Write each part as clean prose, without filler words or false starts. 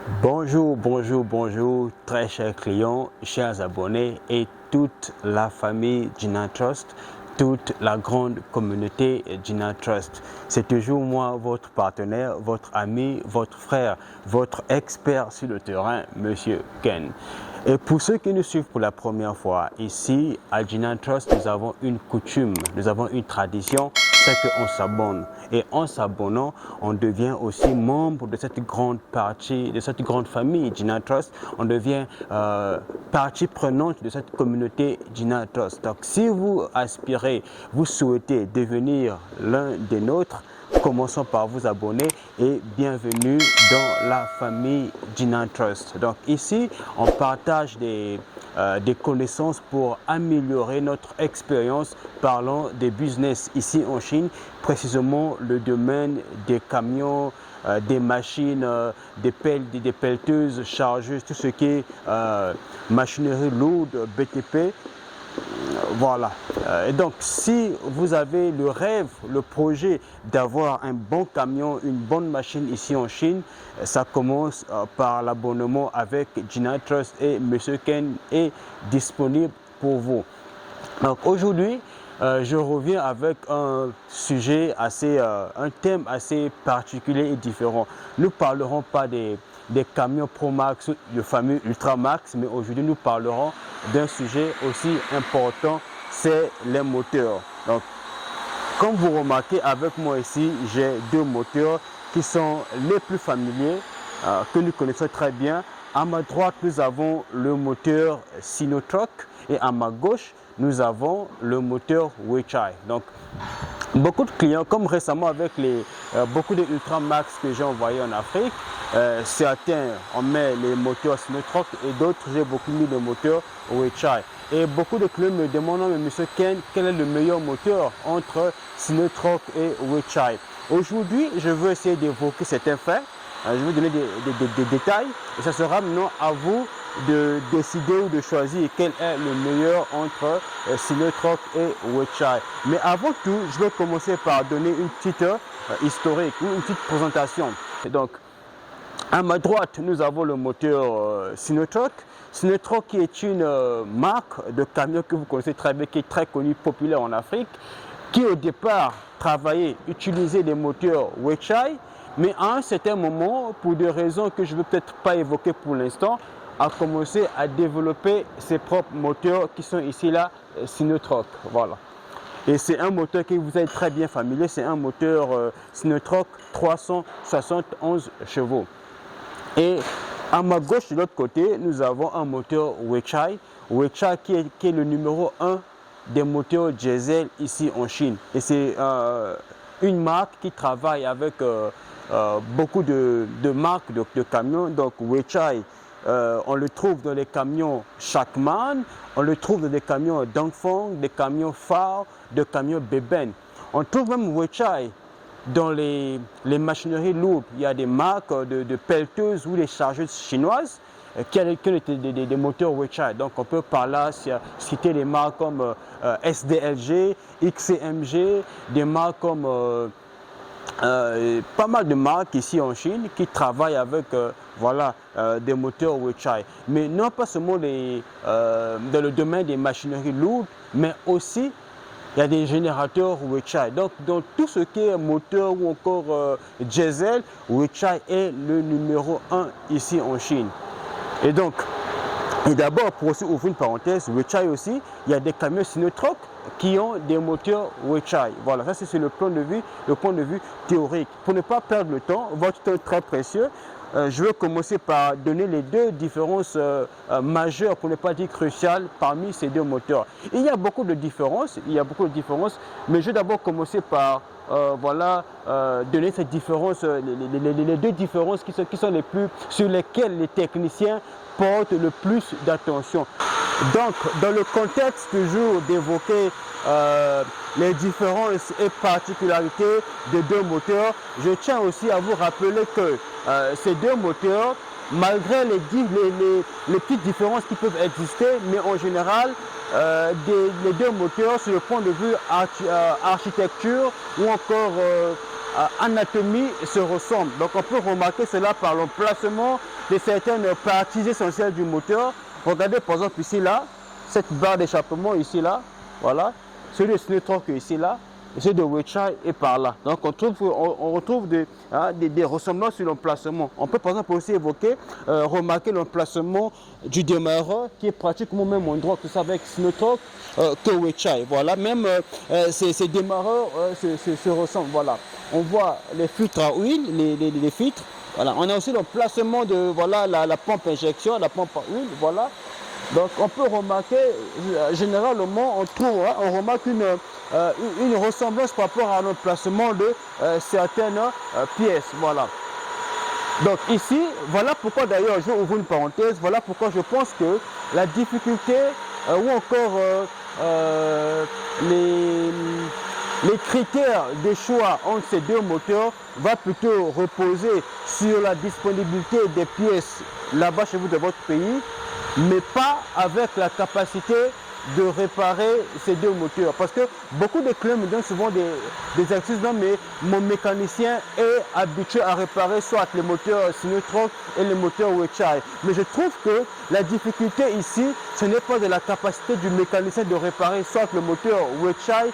Bonjour, bonjour, bonjour, très chers clients, chers abonnés et toute la famille Gina Trust, toute la grande communauté Gina Trust. C'est toujours moi, votre partenaire, votre ami, votre frère, votre expert sur le terrain, Monsieur Ken. Et pour ceux qui nous suivent pour la première fois, ici à Gina Trust, nous avons une coutume, nous avons une tradition, c'est qu'on s'abonne. Et en s'abonnant, on devient aussi membre de cette grande partie, de cette grande famille Gina Trust. On devient partie prenante de cette communauté Gina Trust. Donc si vous aspirez, vous souhaitez devenir l'un des nôtres, commençons par vous abonner et bienvenue dans la famille Gina Trust. Donc ici, on partage des connaissances pour améliorer notre expérience parlant des business ici en Chine, précisément le domaine des camions, des machines, des pelleteuses, chargeuses, tout ce qui est machinerie lourde, BTP. Voilà. Et donc, si vous avez le rêve, le projet d'avoir un bon camion, une bonne machine ici en Chine, ça commence par l'abonnement avec Gina Trust et Monsieur Ken est disponible pour vous. Donc aujourd'hui, je reviens avec un sujet un thème assez particulier et différent. Nous ne parlerons pas des camions Pro Max, le fameux Ultra Max, mais aujourd'hui nous parlerons d'un sujet aussi important, c'est les moteurs. Donc, comme vous remarquez avec moi ici, j'ai deux moteurs qui sont les plus familiers, que nous connaissons très bien. À ma droite, nous avons le moteur Sinotruk et à ma gauche, nous avons le moteur Weichai. Donc, beaucoup de clients, comme récemment avec beaucoup de Ultra Max que j'ai envoyés en Afrique, certains on met les moteurs Sinotruk et d'autres j'ai beaucoup mis le moteur Weichai. Et beaucoup de clients me demandent, mais Monsieur Ken, quel est le meilleur moteur entre Sinotruk et Weichai? Aujourd'hui, je veux essayer d'évoquer certains faits. Je vais vous donner des détails et ça sera maintenant à vous de décider ou de choisir quel est le meilleur entre Sinotruk et Weichai. Mais avant tout, je vais commencer par donner une petite historique, une petite présentation. Et donc, à ma droite, nous avons le moteur Sinotruk. Sinotruk qui est une marque de camion que vous connaissez très bien, qui est très connue, populaire en Afrique, qui au départ travaillait, utilisait des moteurs Weichai, mais à un certain moment, pour des raisons que je ne veux peut-être pas évoquer pour l'instant, a commencé à développer ses propres moteurs qui sont ici là, Sinotruk. Voilà. Et c'est un moteur qui vous est très bien familier, c'est un moteur Sinotruk 371 chevaux. Et à ma gauche, de l'autre côté, nous avons un moteur Weichai. Weichai qui est le numéro 1 des moteurs diesel ici en Chine. Et c'est une marque qui travaille avec beaucoup de marques de camions. Donc Weichai, on le trouve dans les camions Shackman, on le trouve dans des camions Dongfeng, des camions Far, des camions Beben. On trouve même Weichai dans les machineries lourdes. Il y a des marques de pelleteuses ou des chargeuses chinoises qui ont des moteurs Weichai. Donc on peut par là citer des marques comme SDLG, XCMG, des marques comme pas mal de marques ici en Chine qui travaillent avec voilà, des moteurs Weichai. Mais non pas seulement dans le domaine des machineries lourdes, mais aussi il y a des générateurs Weichai. Donc, dans tout ce qui est moteur ou encore diesel, Weichai est le numéro 1 ici en Chine. Et donc, et d'abord, pour aussi ouvrir une parenthèse, Weichai aussi, il y a des camions Sinotruk qui ont des moteurs Weichai. Voilà, ça c'est le point de vue théorique. Pour ne pas perdre le temps, votre temps est très précieux. Je vais commencer par donner les deux différences majeures, pour ne pas dire cruciales, parmi ces deux moteurs. Il y a beaucoup de différences, mais je vais d'abord commencer par voilà, donner ces différences, les deux différences qui sont les plus, sur lesquelles les techniciens portent le plus d'attention. Donc, dans le contexte toujours d'évoquer les différences et particularités des deux moteurs, je tiens aussi à vous rappeler que ces deux moteurs, malgré les petites différences qui peuvent exister, mais en général, les deux moteurs, sur le point de vue architecture ou encore anatomie se ressemblent. Donc on peut remarquer cela par l'emplacement de certaines parties essentielles du moteur. Regardez par exemple ici là, cette barre d'échappement ici là, voilà, celui de Sinotruk ici là, celui de Weichai est par là. Donc on retrouve des ressemblances sur l'emplacement. On peut par exemple aussi évoquer, remarquer l'emplacement du démarreur qui est pratiquement au même endroit que ça avec Sinotruk que Weichai. Voilà, même ces démarreurs se ressemblent. Voilà, on voit les filtres à huile, les filtres. Voilà, on a aussi l'emplacement de voilà la pompe injection, la pompe à huile. Voilà. Donc on peut remarquer, généralement on remarque une ressemblance par rapport à l'emplacement de certaines pièces. Voilà. Donc ici, voilà pourquoi d'ailleurs, je vais ouvrir une parenthèse, voilà pourquoi je pense que la difficulté ou encore les critères de choix entre ces deux moteurs va plutôt reposer sur la disponibilité des pièces là-bas chez vous de votre pays, mais pas avec la capacité de réparer ces deux moteurs. Parce que beaucoup de clients me donnent souvent des excuses, non mais mon mécanicien est habitué à réparer soit les moteurs Sinotruk et les moteurs Weichai. Mais je trouve que la difficulté ici, ce n'est pas de la capacité du mécanicien de réparer soit le moteur Weichai,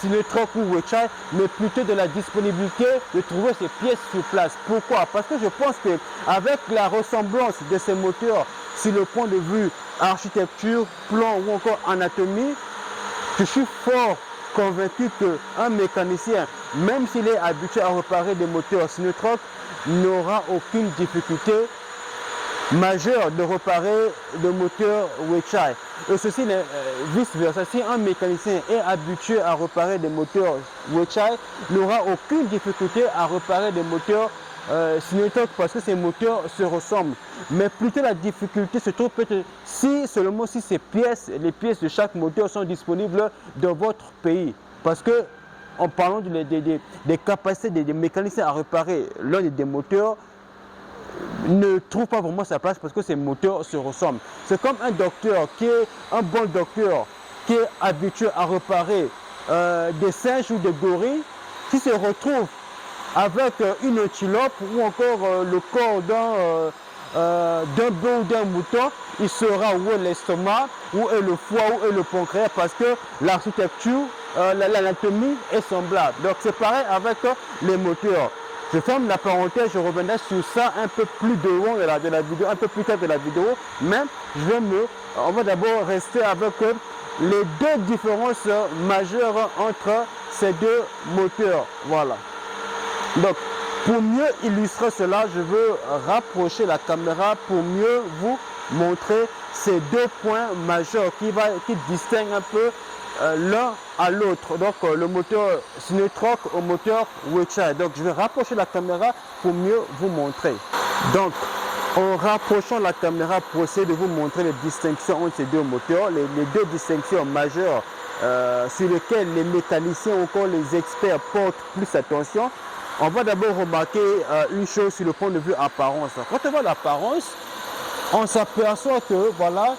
Sinotruk ou Weichai, mais plutôt de la disponibilité de trouver ces pièces sur place. Pourquoi? Parce que je pense qu'avec la ressemblance de ces moteurs sur le point de vue architecture, plan ou encore anatomie, je suis fort convaincu qu'un mécanicien, même s'il est habitué à réparer des moteurs Sinotruk, n'aura aucune difficulté majeure de réparer le moteur Weichai. Et ceci vice-versa. Si un mécanicien est habitué à réparer des moteurs Weichai, n'aura aucune difficulté à réparer des moteurs Sinotruk parce que ces moteurs se ressemblent. Mais plutôt la difficulté se trouve peut-être seulement si les pièces de chaque moteur sont disponibles dans votre pays. Parce que en parlant des capacités des mécaniciens à réparer l'un des moteurs, ne trouve pas vraiment sa place parce que ces moteurs se ressemblent. C'est comme un docteur un bon docteur qui est habitué à réparer des singes ou des gorilles, qui se retrouve avec une antilope ou encore le corps d'un bœuf ou d'un mouton, il saura où est l'estomac, où est le foie, où est le pancréas, parce que l'architecture, l'anatomie est semblable. Donc c'est pareil avec les moteurs. Je ferme la parenthèse, je reviendrai sur ça un peu plus devant de la vidéo, un peu plus tard de la vidéo, mais on va d'abord rester avec les deux différences majeures entre ces deux moteurs. Voilà. Donc, pour mieux illustrer cela, je veux rapprocher la caméra pour mieux vous montrer ces deux points majeurs qui distinguent un peu l'un à l'autre. Donc, le moteur Sinotruk au moteur Weichai. Donc, je vais rapprocher la caméra pour mieux vous montrer. Donc, en rapprochant la caméra pour essayer de vous montrer les distinctions entre ces deux moteurs, les deux distinctions majeures sur lesquelles les mécaniciens ou encore les experts portent plus attention. On va d'abord remarquer une chose sur le point de vue apparence. Quand on voit l'apparence, on s'aperçoit que voilà,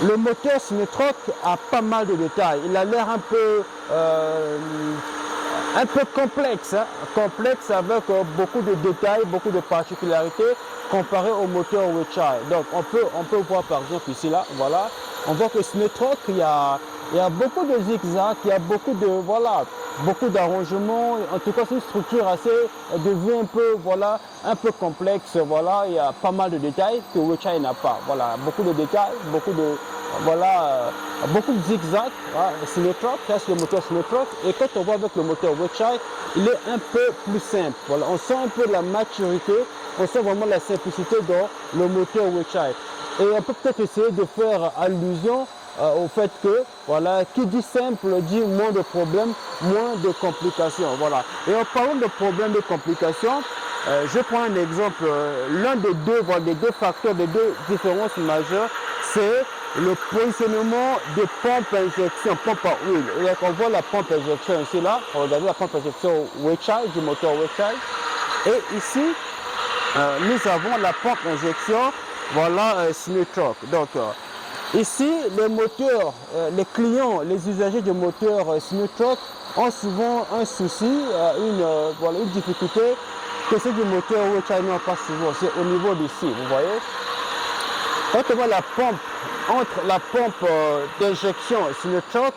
le moteur Sinotruk a pas mal de détails. Il a l'air un peu complexe, complexe avec beaucoup de détails, beaucoup de particularités comparé au moteur Weichai. Donc on peut voir par exemple ici là, voilà, on voit que Sinotruk il y a beaucoup de zigzags, il y a beaucoup de beaucoup d'arrangements. En tout cas, c'est une structure assez de vue un peu complexe. Voilà, il y a pas mal de détails que Weichai n'a pas. Voilà, beaucoup de détails, beaucoup de zigzags. Voilà, Sinotruk, c'est le moteur Sinotruk. Et quand on voit avec le moteur Weichai, il est un peu plus simple. Voilà, on sent un peu la maturité, on sent vraiment la simplicité dans le moteur Weichai. Et on peut peut-être essayer de faire allusion au fait que, voilà, qui dit simple dit moins de problèmes, moins de complications. Voilà. Et en parlant de problèmes, de complications, je prends un exemple. L'un des deux facteurs, des deux différences majeures, c'est le positionnement des pompes à injection, pompe à huile. Et donc on voit la pompe à injection ici, là. Regardez la pompe à injection Weichai, du moteur Weichai. Et ici, nous avons la pompe à injection, voilà, Sinotruk. Donc, ici, les moteurs, les clients, les usagers de moteurs Sinotruk ont souvent un souci, voilà, une difficulté que ceux du moteur Weichai n'ont pas souvent. C'est au niveau d'ici, vous voyez. Quand on voit la pompe, entre la pompe d'injection sur le choc,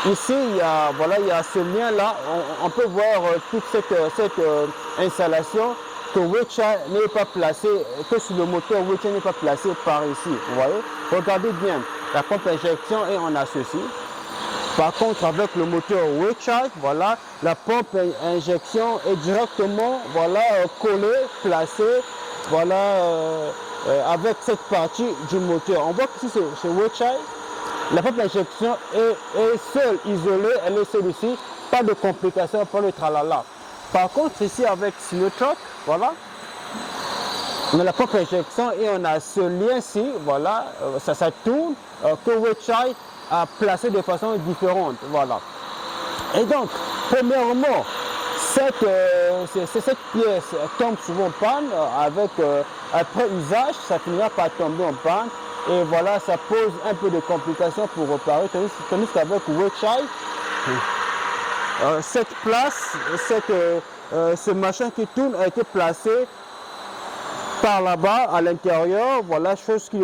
ici, il y a ce lien-là. On peut voir toute cette installation que Weichai n'est pas placé, que sur le moteur Weichai n'est pas placé par ici. Vous voyez? Regardez bien, la pompe d'injection est en associé. Par contre, avec le moteur Weichai, voilà, la pompe injection est directement, voilà, collée, placée, voilà, avec cette partie du moteur. On voit que ici, chez Weichai, la pompe d'injection est seule, isolée, elle est seule ici, pas de complications, pas de tralala. Par contre, ici, avec Sinotruk, voilà, on a la pompe injection et on a ce lien-ci, voilà, ça tourne, que Weichai a placé de façon différente, voilà. Et donc, premièrement, cette pièce tombe souvent en panne, après usage, ça finira par tomber en panne, et voilà, ça pose un peu de complications pour réparer, tandis qu'avec Weichai, cette place, ce machin qui tourne a été placé par là-bas à l'intérieur, voilà, chose qui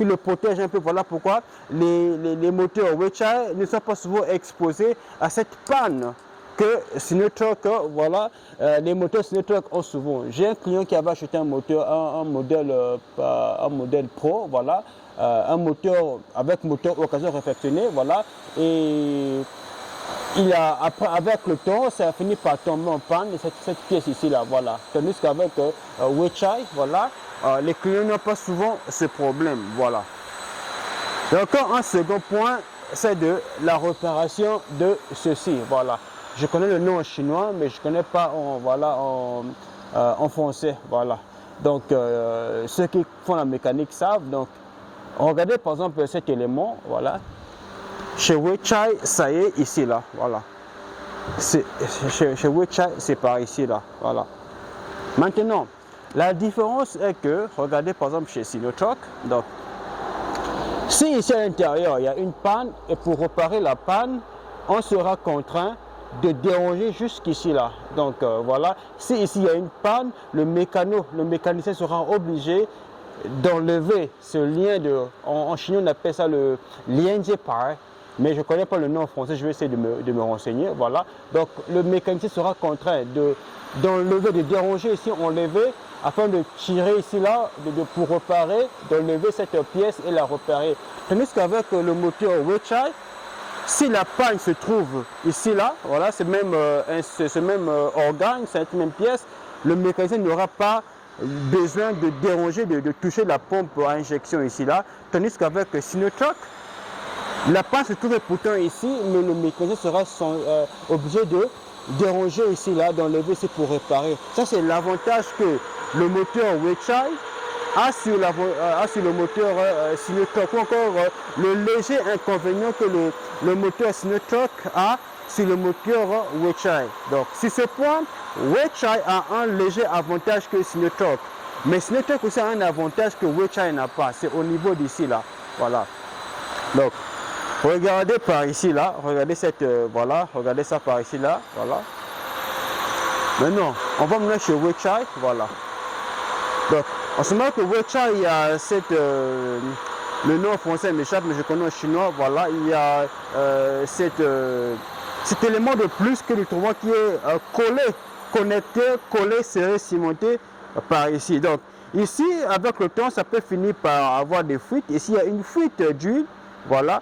le protège un peu. Voilà pourquoi les moteurs Weichai ne sont pas souvent exposés à cette panne que Sinotruk, voilà, les moteurs Sinotruk ont souvent. J'ai un client qui avait acheté un moteur, un modèle Pro, voilà, un moteur avec moteur occasion réfectionné, voilà, et avec le temps, ça a fini par tomber en panne, cette pièce ici, là, voilà. Tandis qu'avec Weichai, voilà, les clients n'ont pas souvent ce problème, voilà. Et encore un second point, c'est de la réparation de ceci, voilà. Je connais le nom en chinois, mais je ne connais pas en français, voilà. Donc, ceux qui font la mécanique savent. Donc, regardez par exemple cet élément, voilà. Chez Weichai, ça y est, ici, là, voilà. Chez Weichai, c'est par ici, là, voilà. Maintenant, la différence est que, regardez par exemple chez Sinotruk, donc, si ici à l'intérieur, il y a une panne, et pour réparer la panne, on sera contraint de déranger jusqu'ici, là. Donc, voilà, si ici il y a une panne, le mécanicien sera obligé d'enlever ce lien en chinois on appelle ça le lien par, mais je ne connais pas le nom en français, je vais essayer de me renseigner, voilà. Donc le mécanicien sera contraint d'enlever, de déranger ici, enlever, afin de tirer ici là, pour réparer, d'enlever cette pièce et la réparer. Tandis qu'avec le moteur Weichai, si la panne se trouve ici là, voilà, c'est même organe, c'est cette même pièce, le mécanicien n'aura pas besoin de déranger, de toucher la pompe à injection ici là, tandis qu'avec Sinotruk, la panne se trouve pourtant ici, mais le mécanicien sera obligé de déranger ici là, d'enlever ici pour réparer. Ça c'est l'avantage que le moteur Weichai a sur le moteur Sinotruk, ou encore le léger inconvénient que le moteur Sinotruk a sur le moteur Weichai. Donc, sur ce point, Weichai a un léger avantage que Sinotruk. Mais Sinotruk aussi a un avantage que Weichai n'a pas. C'est au niveau d'ici, là. Voilà. Donc, regardez par ici, là. Regardez voilà. Regardez ça par ici, là. Voilà. Maintenant, on va maintenant chez Weichai. Voilà. Donc, on se met que Weichai, il y a le nom français m'échappe, mais je connais en chinois. Voilà. Il y a cet élément de plus que nous trouvons qui est collé, connecté, collé, serré, cimenté par ici. Donc ici, avec le temps, ça peut finir par avoir des fuites. Ici, il y a une fuite d'huile, voilà.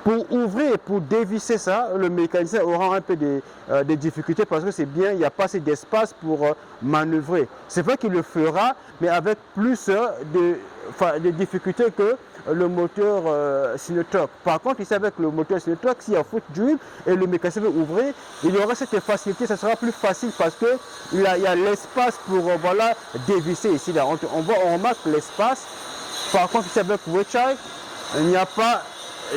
Pour ouvrir, pour dévisser ça, le mécanicien aura un peu de difficultés parce que c'est bien, il n'y a pas assez d'espace pour manœuvrer. C'est vrai qu'il le fera, mais avec plus de difficultés que le moteur Sinotruk. Par contre, ici avec le moteur Sinotruk, s'il y a fuite d'huile et le mécanicien veut ouvrir, il y aura cette facilité, ça sera plus facile parce qu'il y a l'espace pour voilà, dévisser ici. Là. On remarque l'espace. Par contre, ici avec Weichai, il n'y a pas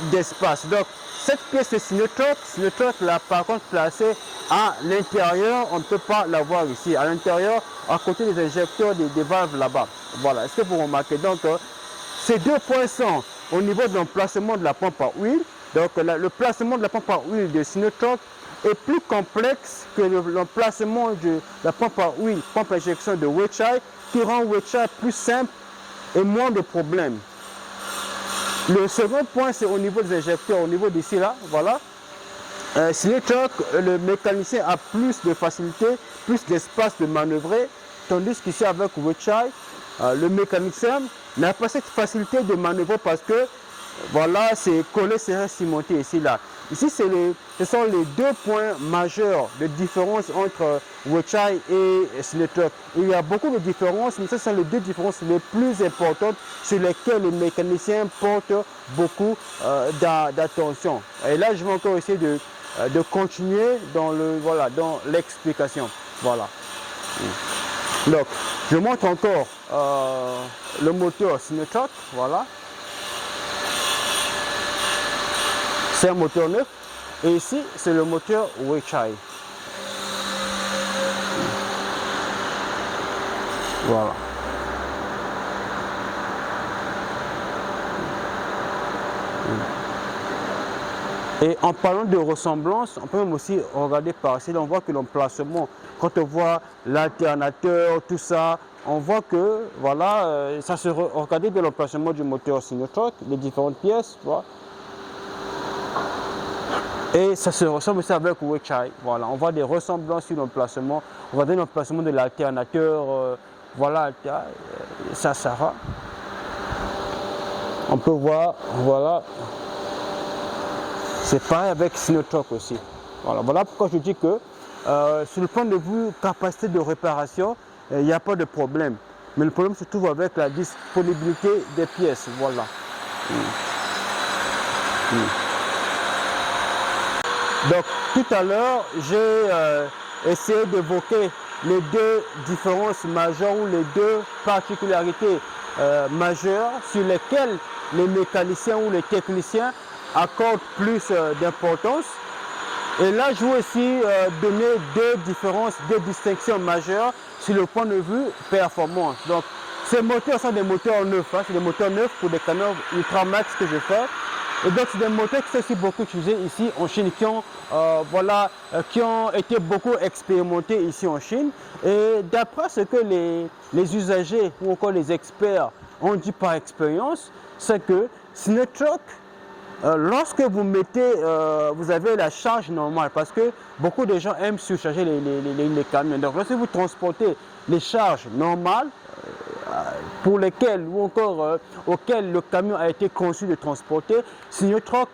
d'espace. Donc, cette pièce de Sinotruk là, par contre, placée à l'intérieur, on ne peut pas la voir ici. À l'intérieur, à côté des injecteurs, des valves là-bas. Voilà, est-ce que vous remarquez? Donc, ces deux points sont au niveau de l'emplacement de la pompe à huile Donc le placement de la pompe à huile de Sinotruk est plus complexe que le placement de la pompe à huile, pompe à injection de Weichai, qui rend Weichai plus simple et moins de problèmes. Le second point, c'est au niveau des injecteurs, au niveau d'ici là, voilà. Sinotruk, le mécanicien a plus de facilité, plus d'espace de manœuvrer, tandis qu'ici avec Weichai, le mécanicien n'a pas cette facilité de manœuvrer parce que voilà, c'est collé, serré, cimenté ici là. Ici, ce sont les deux points majeurs de différence entre Weichai et Sinotruk. Il y a beaucoup de différences, mais ce sont les deux différences les plus importantes sur lesquelles les mécaniciens portent beaucoup d'attention. Et là, je vais encore essayer de continuer dans l'explication. Voilà. Donc, je montre encore le moteur Sinotruk. Voilà. C'est un moteur neuf. Et ici, c'est le moteur Weichai. Voilà. Et en parlant de ressemblance, on peut même aussi regarder par ici. Là, on voit que l'emplacement, quand on voit l'alternateur, tout ça, on voit que, voilà, ça se regardez bien l'emplacement du moteur Sinotruk, les différentes pièces, voilà. Et ça se ressemble aussi avec Weichai. Voilà, on voit des ressemblances sur l'emplacement. On voit l'emplacement de l'alternateur. Voilà, ça va. On peut voir, voilà. C'est pareil avec Sinotruk aussi. Voilà, voilà pourquoi je dis que sur le point de vue capacité de réparation, il n'y a pas de problème. Mais le problème se trouve avec la disponibilité des pièces. Voilà. Donc tout à l'heure, j'ai essayé d'évoquer les deux différences majeures ou les deux particularités majeures sur lesquelles les mécaniciens ou les techniciens accordent plus d'importance. Et là, je vais aussi donner deux différences, deux distinctions majeures sur le point de vue performance. Donc ces moteurs sont des moteurs neufs, hein, c'est des moteurs neufs pour des camions Ultramax que je fais. Et donc, c'est des moteurs qui sont aussi beaucoup utilisés ici en Chine, qui ont été beaucoup expérimentés ici en Chine. Et d'après ce que les usagers ou encore les experts ont dit par expérience, c'est que Sinotruk, lorsque vous mettez, vous avez la charge normale, parce que beaucoup de gens aiment surcharger les camions. Donc, lorsque vous transportez les charges normales, pour lesquels ou encore auxquels le camion a été conçu de transporter, Sinotruk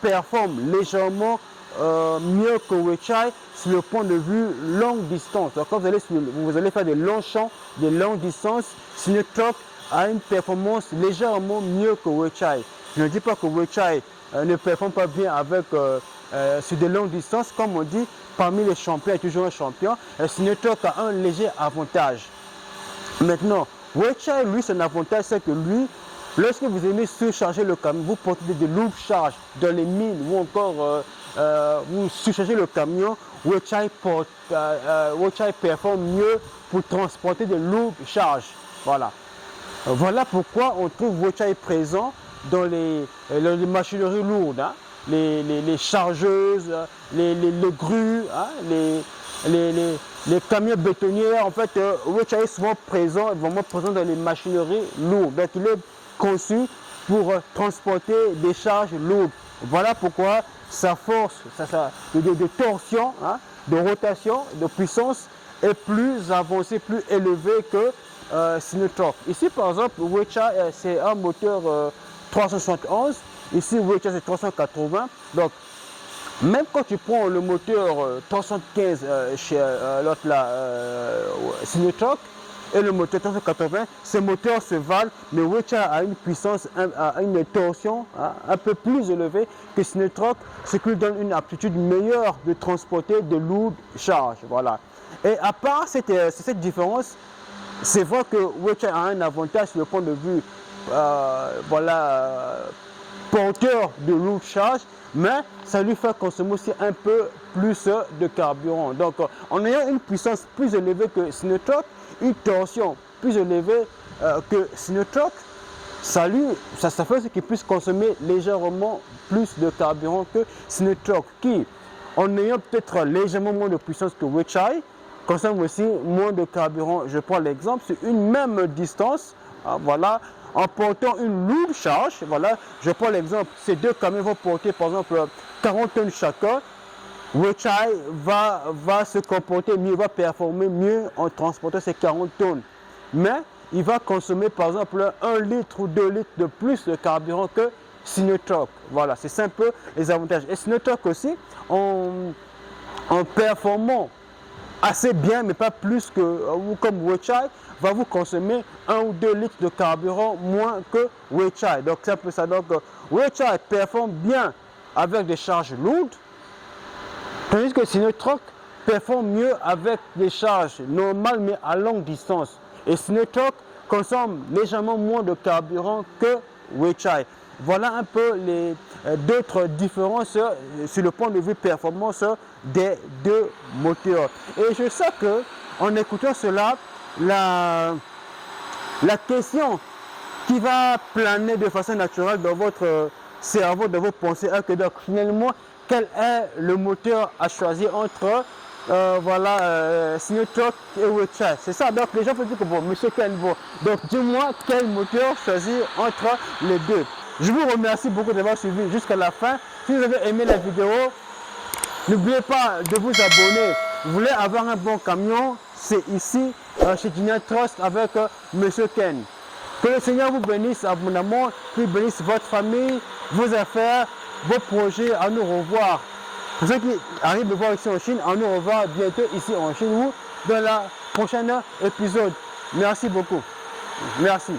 performe légèrement mieux que Weichai sur le point de vue longue distance. Donc quand vous allez faire des longs champs, des longues distances, Sinotruk a une performance légèrement mieux que Weichai. Je ne dis pas que Weichai ne performe pas bien avec sur des longues distances, comme on dit, parmi les champions, il y a toujours un champion. Sinotruk a un léger avantage. Maintenant, Weichai, lui, son avantage, c'est que lui, lorsque vous aimez surcharger le camion, vous portez de lourdes charges dans les mines ou encore vous surchargez le camion, Weichai performe mieux pour transporter de lourdes charges. Voilà. Voilà pourquoi on trouve Weichai présent dans les machineries lourdes, hein, les chargeuses, les grues, hein, les camions bétonnières. En fait, Weichai est souvent présent, vraiment présent dans les machineries lourdes. Donc, il est conçu pour transporter des charges lourdes. Voilà pourquoi sa force de torsion, hein, de rotation, de puissance est plus avancée, plus élevée que Sinotruk. Ici, par exemple, Weichai, c'est un moteur 371. Ici, Weichai, c'est 380. Donc, même quand tu prends le moteur 315 chez l'autre là, Sinotruk, et le moteur 380, ces moteurs se valent, mais Weichai a une puissance, a une torsion, hein, un peu plus élevée que Sinotruk, ce qui lui donne une aptitude meilleure de transporter de lourdes charges. Voilà. Et à part cette différence, c'est vrai que Weichai a un avantage sur le point de vue porteur de lourdes charges, mais ça lui fait consommer aussi un peu plus de carburant. Donc en ayant une puissance plus élevée que Sinotruk, une torsion plus élevée que Sinotruk, ça fait ce qu'il puisse consommer légèrement plus de carburant que Sinotruk, qui, en ayant peut-être légèrement moins de puissance que Weichai, consomme aussi moins de carburant. Je prends l'exemple, sur une même distance, voilà, en portant une lourde charge, voilà, je prends l'exemple, ces deux camions vont porter par exemple 40 tonnes chacun. Weichai va se comporter mieux, va performer mieux en transportant ces 40 tonnes. Mais il va consommer par exemple 1 litre ou 2 litres de plus de carburant que Sinotruk. Voilà, c'est un peu les avantages. Et Sinotruk aussi, en performant assez bien, mais pas plus que comme Weichai, va vous consommer 1 ou 2 litres de carburant moins que Weichai. Donc c'est un peu ça. Donc Weichai performe bien avec des charges lourdes, tandis que Sinotruk performe mieux avec des charges normales mais à longue distance. Et Sinotruk consomme légèrement moins de carburant que Weichai. Voilà un peu les d'autres différences sur le point de vue performance des deux moteurs. Et je sais que en écoutant cela, la question qui va planer de façon naturelle dans votre cerveau, dans vos pensées, est que donc finalement, quel est le moteur à choisir entre Sinotruk et Weichai? C'est ça. Donc les gens peuvent dire que bon, monsieur Ken, bon, donc dis-moi quel moteur choisir entre les deux. Je vous remercie beaucoup d'avoir suivi jusqu'à la fin. Si vous avez aimé la vidéo, n'oubliez pas de vous abonner. Vous voulez avoir un bon camion, c'est ici chez Dynatrust avec monsieur Ken. Que le Seigneur vous bénisse abondamment, qu'il bénisse votre famille, vos affaires, vos projets. À nous revoir. Pour ceux qui arrivent de voir ici en Chine, à nous revoir bientôt ici en Chine ou dans la prochaine épisode. Merci beaucoup. Merci.